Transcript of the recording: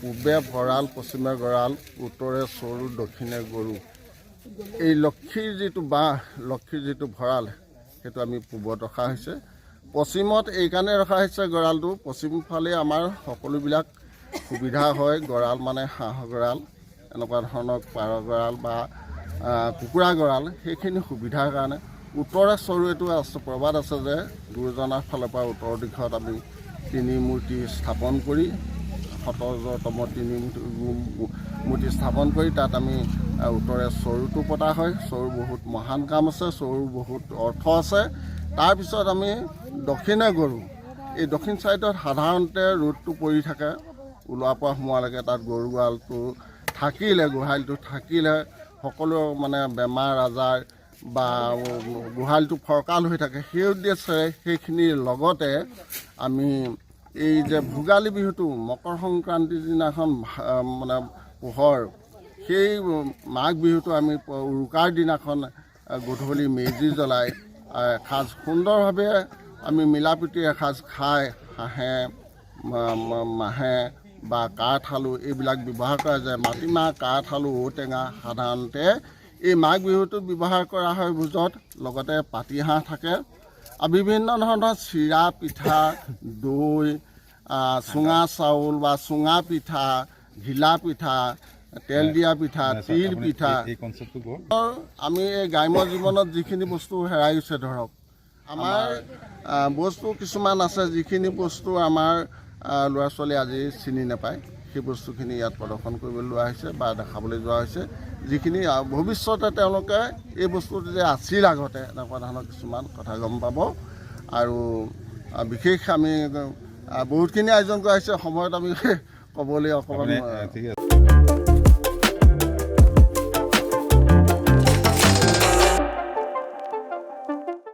পূবে ভঁৰাল, পশ্চিমে গঁৰাল, উত্তৰে চৰু, দক্ষিণে গৰু। এই লক্ষীৰ যিটো বাঁহ, লক্ষীৰ যিটো ভঁৰাল, সেইটো আমি পূবত ৰখা হৈছে। পশ্চিমত এইকাৰণে ৰখা হৈছে গঁৰালটো, পশ্চিম ফালে আমাৰ সকলোবিলাক সুবিধা হয়। গঁৰাল মানে হাঁহ গঁৰাল, এনেকুৱা ধৰণৰ পাৰ গঁৰাল বা কুকুৰা গঁৰাল, সেইখিনি সুবিধাৰ কাৰণে। উত্তৰে চৰু, এইটো প্ৰবাদ আছে যে গুৰুজনাৰ ফালৰ পৰা উত্তৰ দিশত আমি তিনি মূৰ্তি স্থাপন কৰি, 17তম তিনি মূৰ্তি স্থাপন কৰি তাত আমি উত্তৰে চৰুটো পতা হয়। চৰু বহুত মহান কাম আছে, চৰু বহুত অৰ্থ আছে। তাৰপিছত আমি দক্ষিণে গৰু। এই দক্ষিণ ছাইডত সাধাৰণতে ৰ'দটো পৰি থাকে, ওলোৱাৰ পৰা সোমোৱালৈকে তাত গৰু গঁৰালটো থাকিলে, গোহালিটো থাকিলে সকলো মানে বেমাৰ আজাৰ বা গোহালিটো ফৰকাল হৈ থাকে। সেই উদ্দেশ্যে সেইখিনিৰ লগতে আমি এই যে ভোগালী বিহুটো, মকৰ সংক্ৰান্তিৰ দিনাখন মানে পোহৰ, সেই মাঘ বিহুটো আমি উৰুকাৰ দিনাখন গধূলি মেজি জ্বলাই এসাঁজ সুন্দৰভাৱে আমি মিলাপ্ৰীতি এসাঁজ খাই, হাঁহে, মাহে বা কাঠ আলু এইবিলাক ব্যৱহাৰ কৰা যায়। মাটিমাহ, কাঠ আলু, ঔটেঙা সাধাৰণতে এই মাঘ বিহুটোত ব্যৱহাৰ কৰা হয় ভোজত। লগতে পাতিহাঁহ থাকে আৰু বিভিন্ন ধৰণৰ চিৰা, পিঠা, দৈ, চুঙা চাউল বা চুঙা পিঠা, ঘিলা পিঠা, তেল দিয়া পিঠা, তিল পিঠা। আমি এই গ্ৰাম্য জীৱনত যিখিনি বস্তু হেৰাই গৈছে, ধৰক আমাৰ বস্তু কিছুমান আছে যিখিনি বস্তু আমাৰ ল'ৰা ছোৱালী আজি চিনি নাপায়, সেই বস্তুখিনি ইয়াত প্ৰদৰ্শন কৰিবলৈ লোৱা হৈছে বা দেখাবলৈ যোৱা হৈছে, যিখিনি ভৱিষ্যতে তেওঁলোকে এই বস্তুটো যে আছিল আগতে, এনেকুৱা ধৰণৰ কিছুমান কথা গম পাব। আৰু বিশেষ আমি বহুতখিনি আয়োজন কৰা হৈছে, সময়ত আমি ক'বলৈ অকণমান